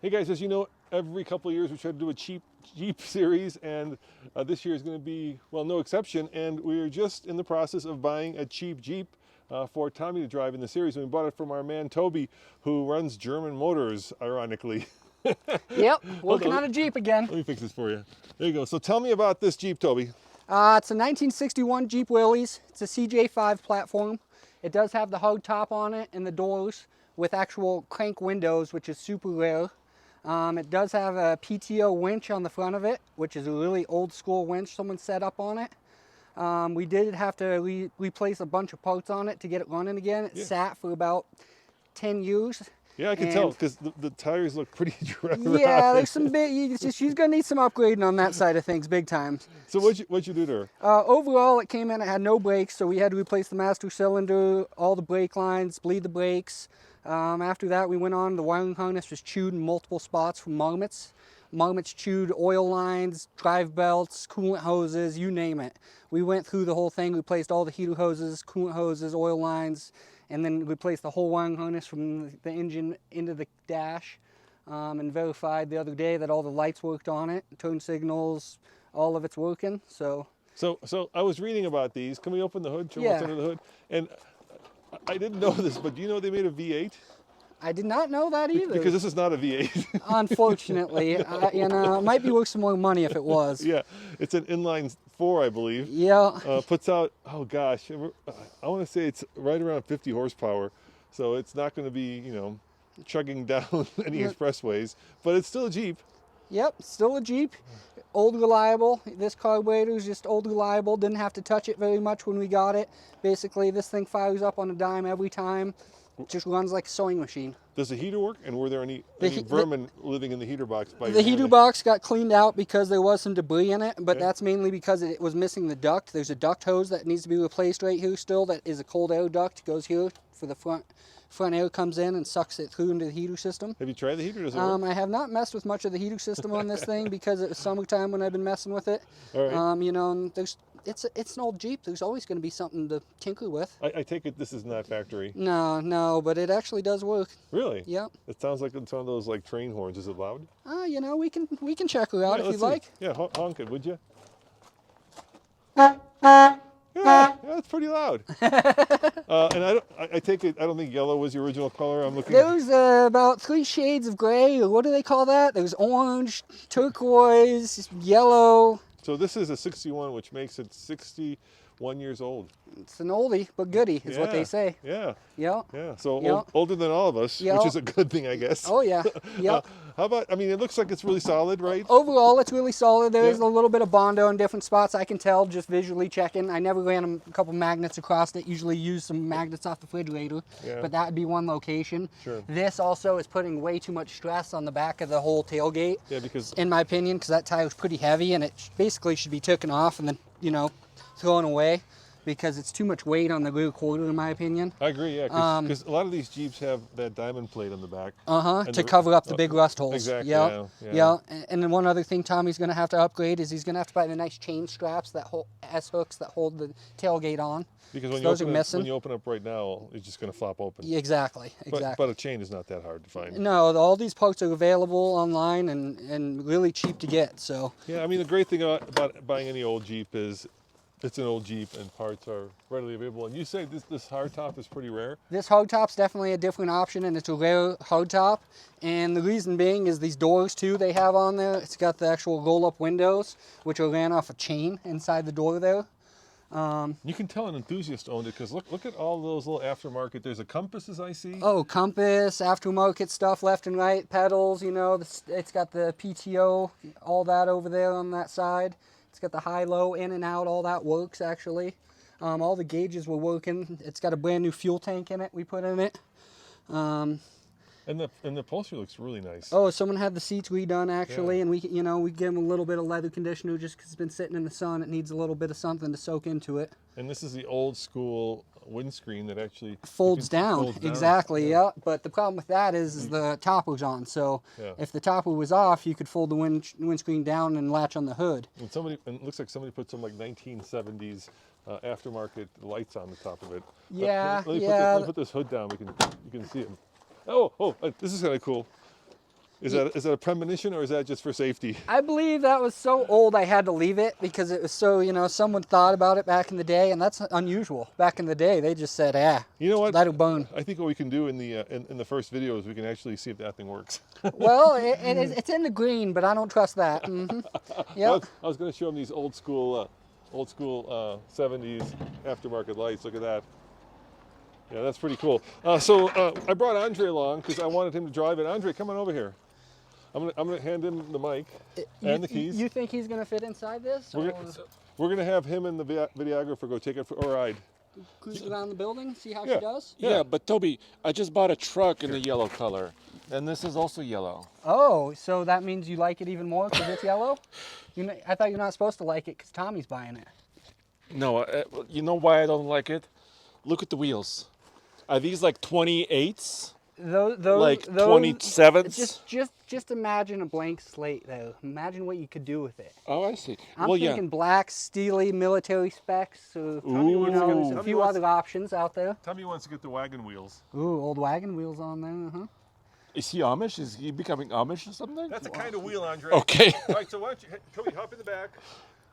Hey guys, as you know, every couple of years we try to do a cheap Jeep series, and this year is going to be, well, no exception. And we're just in the process of buying a cheap Jeep for Tommy to drive in the series. And we bought it from our man Toby, who runs German Motors, ironically. Yep, working on a Jeep again. Let me fix this for you. There you go. So tell me about this Jeep, Toby. It's a 1961 Jeep Willys. It's a CJ5 platform. It does have the hard top on it and the doors with actual crank windows, which is super rare. It does have a PTO winch on the front of it, which is a really old school winch someone set up on it. We did have to replace a bunch of parts on it to get it running again. It sat for about 10 years. Yeah, I can tell because the tires look pretty dry. Yeah, there's some big, she's gonna need some upgrading on that side of things, big time. So what'd you do to her? Overall, it came in, it had no brakes, so we had to replace the master cylinder, all the brake lines, bleed the brakes. After that, we went on, the wiring harness was chewed in multiple spots from marmots. Marmots chewed oil lines, drive belts, coolant hoses, you name it. We went through the whole thing, replaced all the heater hoses, coolant hoses, oil lines, and then replaced the whole wiring harness from the engine into the dash, and verified the other day that all the lights worked on it, turn signals, all of it's working. So I was reading about these. Can we open the hood? Show what's under the hood? And I didn't know this, but do you know they made a V8? I did not know that either. Because this is not a V8. Unfortunately, it might be worth some more money if it was. Yeah, it's an inline 4, I believe. Yeah. Puts out, oh gosh, I want to say it's right around 50 horsepower. So it's not going to be, chugging down any expressways, but it's still a Jeep. Yep, still a Jeep. Old reliable. This carburetor is just old reliable. Didn't have to touch it very much when we got it. Basically, this thing fires up on a dime every time. It just runs like a sewing machine. Does the heater work? And were there any vermin living in the heater box? The heater box got cleaned out because there was some debris in it, but that's mainly because it was missing the duct. There's a duct hose that needs to be replaced right here still. That is a cold air duct. It goes here for the front air comes in and sucks it through into the heater system. Have you tried the heater? Does it work? I have not messed with much of the heater system on this thing because it was summertime when I've been messing with it. All right. It's an old Jeep. There's always going to be something to tinker with. I take it this is not factory. No, but it actually does work. Really? Yep. It sounds like it's one of those like train horns. Is it loud? We can check her out if you'd like. Yeah, honk it, would you? Yeah, it's pretty loud. And I take it, I don't think yellow was the original color. I'm looking. There's about 3 shades of gray, or what do they call that? There's orange, turquoise, yellow. So this is a 61, which makes it 61 years old. It's an oldie, but goodie, is what they say. Yeah. Yeah. Yeah. So older than all of us, which is a good thing, I guess. Oh, yeah. Yep. How about, it looks like it's really solid, right? Overall, it's really solid. There is a little bit of Bondo in different spots. I can tell just visually checking. I never ran a couple magnets across it. Usually use some magnets off the refrigerator, but that would be one location. Sure. This also is putting way too much stress on the back of the whole tailgate. Yeah, because in my opinion, because that tire is pretty heavy and it basically should be taken off and then, thrown away. Because it's too much weight on the rear quarter, in my opinion. I agree, yeah, because a lot of these Jeeps have that diamond plate on the back. To cover up the big rust holes. Exactly, yeah. And then one other thing Tommy's going to have to upgrade is he's going to have to buy the nice chain straps, S-hooks that hold the tailgate on. Because when you open up right now, it's just going to flop open. Yeah, exactly. But a chain is not that hard to find. No, all these parts are available online and really cheap to get, so. Yeah, the great thing about buying any old Jeep is it's an old Jeep and parts are readily available. And you say this hardtop is pretty rare? This hardtop's definitely a different option, and it's a rare hardtop. And the reason being is these doors too they have on there. It's got the actual roll-up windows, which are ran off a chain inside the door there. You can tell an enthusiast owned it because look at all those little aftermarket. There's a compasses I see. Oh, compass, aftermarket stuff left and right, pedals, it's got the PTO, all that over there on that side. It's got the high-low in and out, all that works actually. All the gauges were working. It's got a brand new fuel tank in it we put in it. And the upholstery looks really nice. Oh, someone had the seats redone actually, and we give them a little bit of leather conditioner just because it's been sitting in the sun. It needs a little bit of something to soak into it. And this is the old school windscreen that actually folds down. Exactly, yeah. But the problem with that is the topper's on. So if the topper was off, you could fold the windscreen down and latch on the hood. And it looks like somebody put some like 1970s aftermarket lights on the top of it. Let me put this hood down. You can see them. Oh, this is kind of cool. Is that a premonition or is that just for safety? I believe that was so old I had to leave it because it was so, someone thought about it back in the day, and that's unusual. Back in the day, they just said, You know what? let it burn. I think what we can do in the first video is we can actually see if that thing works. Well, it's in the green, but I don't trust that. Mm-hmm. Yep. I was going to show them these old school 70s aftermarket lights. Look at that. Yeah, that's pretty cool. So I brought Andre along because I wanted him to drive it. Andre, come on over here. I'm gonna hand him the mic and the keys. You think he's gonna fit inside this? We're gonna have him and the videographer go take it for a ride. Cruise around the building, see how Yeah. she does? Yeah, but Toby, I just bought a truck in the yellow color, and this is also yellow. Oh, so that means you like it even more because it's yellow? I thought you're not supposed to like it because Tommy's buying it. No, you know why I don't like it? Look at the wheels. Are these like 28s? Those Like 27s? Just imagine a blank slate though. Imagine what you could do with it. Oh, I see. I'm well, thinking black, steely, military specs. So, Ooh. there's a few other options out there. Tommy wants to get the wagon wheels. Ooh, old wagon wheels on there, huh? Is he Amish? Is he becoming Amish or something? That's the kind of wheel, Andre. Okay. All right, so why don't you, Toby, hop in the back,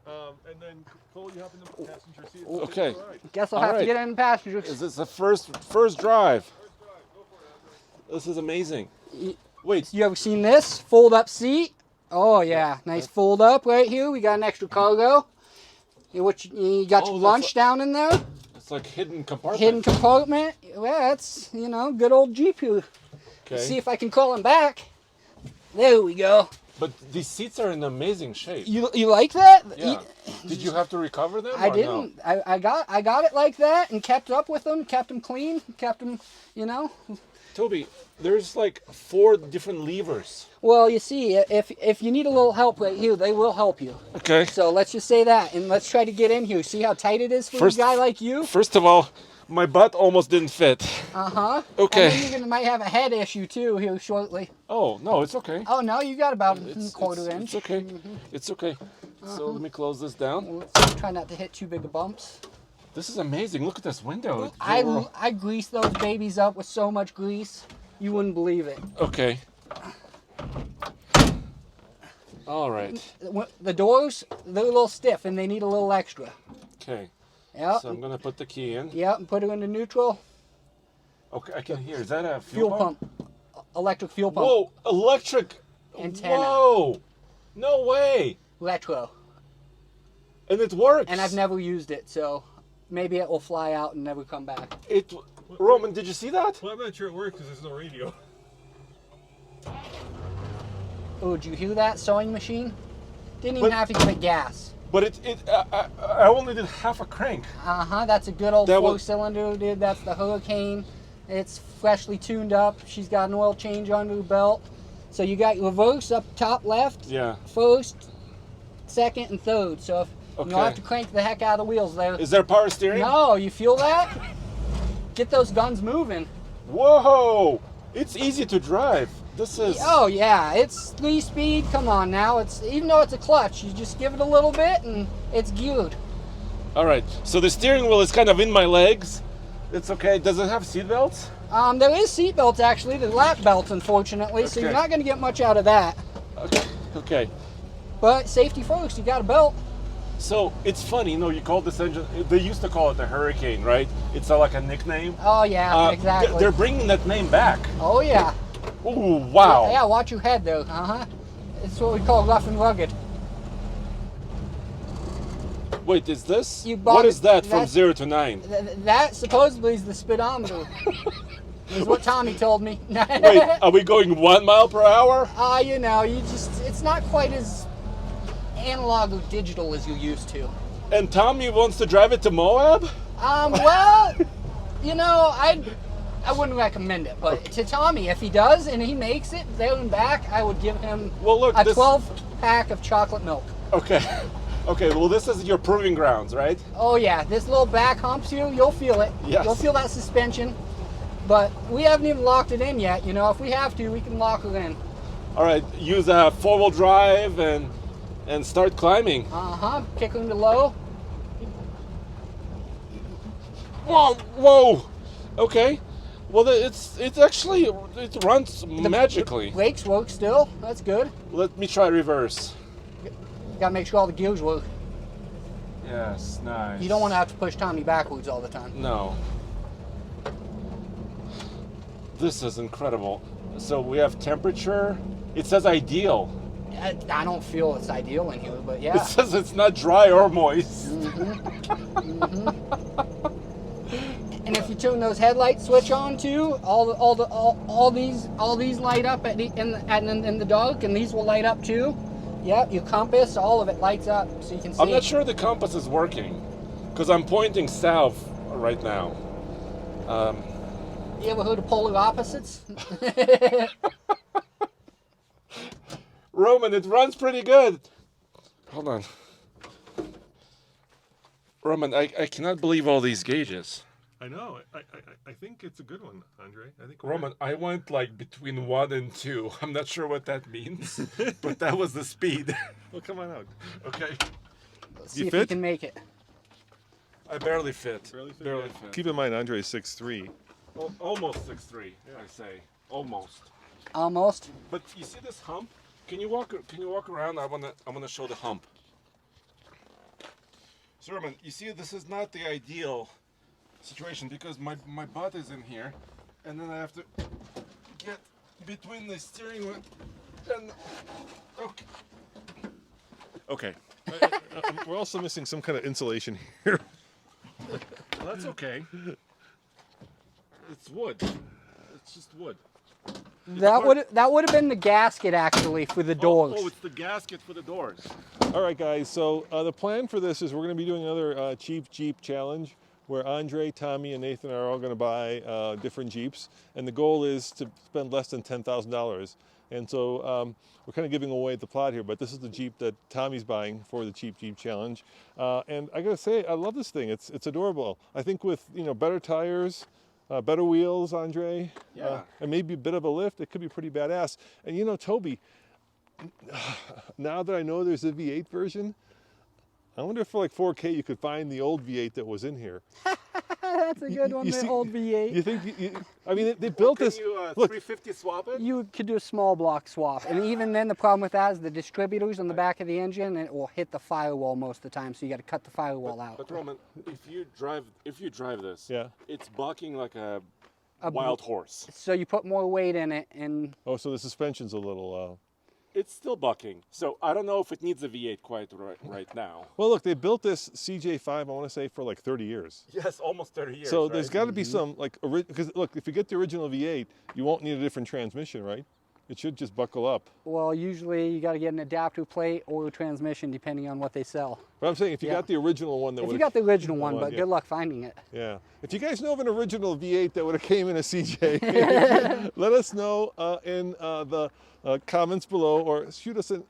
and then Cole, you hop in the passenger seat. And Okay. take it for a ride. Guess I'll All have to right. get in the passenger. Is this the first drive? First drive, go for it, Andre. This is amazing. Wait, You ever seen this? Fold up seat. Oh yeah, nice fold up right here. We got an extra cargo. You got your Oh, lunch down in there. it's like hidden compartment. Hidden compartment. Well, that's good old Jeep here. Okay. See if I can call him back. There we go. But these seats are in amazing shape. You like that? Yeah. Did you have to recover them? I or no? didn't. I got it like that and kept up with them. Kept them clean. Kept them. Toby, there's like 4 different levers. Well, you see, if you need a little help right here, they will help you. Okay. So let's just say that, and let's try to get in here. See how tight it is for a guy like you? First of all, my butt almost didn't fit. Uh-huh. Okay. And then might have a head issue too here shortly. Oh, no, it's okay. Oh no, you got about a quarter inch. It's okay. It's okay. So let me close this down. Let's try not to hit too big of bumps. This is amazing. Look at this window. I grease those babies up with so much grease, you wouldn't believe it. Okay. All right. The doors, they're a little stiff and they need a little extra. Okay. Yep. So I'm going to put the key in. Yep, and put it into neutral. Okay, I can hear. Is that a Fuel pump. Electric fuel pump. Whoa, electric. Antenna. Whoa. No way. Retro. And it works. And I've never used it, so maybe it will fly out and never come back. Roman, did you see that? Well, I'm not sure it works because there's no radio. Oh, did you hear that sewing machine? Didn't even have to give it gas. But I only did half a crank. Uh-huh, that's a good old That 4-cylinder, dude. That's the Hurricane. It's freshly tuned up. She's got an oil change under her belt. So you got reverse up top left, Yeah. first, second, and third. So if you don't Okay. have to crank the heck out of the wheels there. Is there power steering? No, you feel that? Get those guns moving. Whoa! It's easy to drive. This is... Oh yeah, it's 3-speed. Come on now. It's even though it's a clutch, you just give it a little bit and it's geared. All right, so the steering wheel is kind of in my legs. It's okay. Does it have seat belts? There is seat belts actually. The lap belts, unfortunately, so you're Okay. not going to get much out of that. Okay. But safety first. You got a belt. So it's funny, you call this engine, they used to call it the Hurricane, right? It's like a nickname. Oh yeah, exactly. They're bringing that name back. Oh yeah. Ooh, wow. Yeah, watch your head though. Uh-huh. It's what we call rough and rugged. Wait, is this? You bought What is that from that's- 0 to 9? That supposedly is the speedometer. Is what Tommy told me. Wait, are we going 1 mile per hour? It's not quite as analog or digital as you're used to. And Tommy wants to drive it to Moab? Well, I wouldn't recommend it, but to Tommy, if he does and he makes it there and back, I would give him a 12-pack of chocolate milk. Okay. Okay, well, this is your proving grounds, right? Oh yeah, this little back humps here, you'll feel it. Yes. You'll feel that suspension. But we haven't even locked it in yet. If we have to, we can lock it in. All right, use a 4-wheel drive and start climbing. Uh-huh, kick them to low. Whoa, whoa. Okay. Well, it's actually it runs magically. Brakes work still. That's good. Let me try reverse. You gotta make sure all the gears work. Yes, nice. You don't want to have to push Tommy backwards all the time. No. This is incredible. So we have temperature. It says ideal. I don't feel it's ideal in here, but It yeah. says it's not dry or moist. And if you turn those headlight switch on too, all these light up in the dark, and these will light up too. Yep, your compass, all of it lights up, so you can see. I'm not sure the compass is working, because I'm pointing south right now. You ever heard of polar opposites? Roman, it runs pretty good. Hold on. Roman, I cannot believe all these gauges. I know. I think it's a good one, Andre. I think Roman, I went like between 1 and 2. I'm not sure what that means, but that was the speed. Well, come on out. Okay. Let's You see if fit? you can make it. I barely fit. Barely fit. Keep in mind, Andre is 6'3". Almost 6'3", I say. Almost. Almost. But you see this hump? Can you walk around? I wanna show the hump. So Roman, you see this is not the ideal situation because my butt is in here, and then I have to get between the steering wheel and okay. We're also missing some kind of insulation here. Well, that's okay. It's wood. It's just wood. That would have been the gasket actually for the doors. Oh, it's the gasket for the doors. All right, guys. So the plan for this is we're going to be doing another cheap Jeep challenge where Andre, Tommy, and Nathan are all going to buy different Jeeps, and the goal is to spend less than $10,000. And so we're kind of giving away the plot here, but this is the Jeep that Tommy's buying for the cheap Jeep challenge. And I got to say, I love this thing. It's adorable. I think with better tires. Better wheels, Andre, Yeah. and maybe a bit of a lift, it could be pretty badass. And Toby, now that I know there's a V8 version, I wonder if for like 4K you could find the old V8 that was in here. That's a good one, you the see- old V8. You think, I mean, they built Can this, you look, 350 swap it? You could do a small block swap, and even then the problem with that is the distributors on the back of the engine, and it will hit the firewall most of the time, so you got to cut the firewall out. But Roman, if you drive this, Yeah. it's bucking like a wild horse. So you put more weight in it, and oh, so the suspension's a little, It's still bucking. So I don't know if it needs a V8 quite right now. well, look, they built this CJ5, I want to say, for like 30 years. Yes, almost 30 years. So right? there's got to be some, like, because look, if you get the original V8, you won't need a different transmission, right? It should just buckle up. well, usually you got to get an adapter plate or a transmission depending on what they sell. But I'm saying if you Yeah. got the original one that If would you got the original one, but yeah. good luck finding it. Yeah. If you guys know of an original V8 that would have came in a CJ, let us know in the comments below, or shoot us an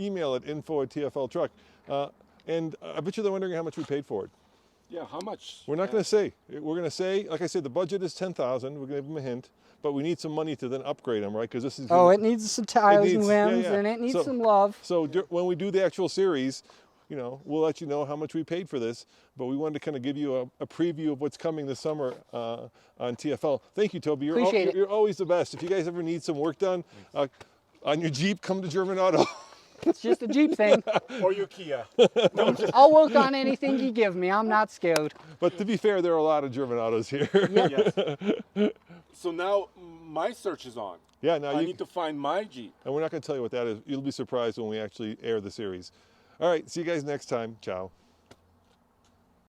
email at info@TFL Truck. And I bet you they're wondering how much we paid for it. Yeah, how much? We're not going to say. We're going to say, like I said, the budget is $10,000. We're going to give them a hint, but we need some money to then upgrade them, right? Because this is. Oh, it needs some tires and needs- yeah, rims, yeah. and it needs So- some love. So when we do the actual series, we'll let you know how much we paid for this, but we wanted to kind of give you a preview of what's coming this summer on TFL. Thank you, Toby. Appreciate it. You're always the best. If you guys ever need some work done on your Jeep, come to German Auto. It's just a Jeep thing. Or your Kia. I'll work on anything you give me. I'm not scared. But to be fair, there are a lot of German autos here. Yes. So now my search is on. Yeah, now I need to find my Jeep. and we're not going to tell you what that is. You'll be surprised when we actually air the series. All right, see you guys next time. Ciao.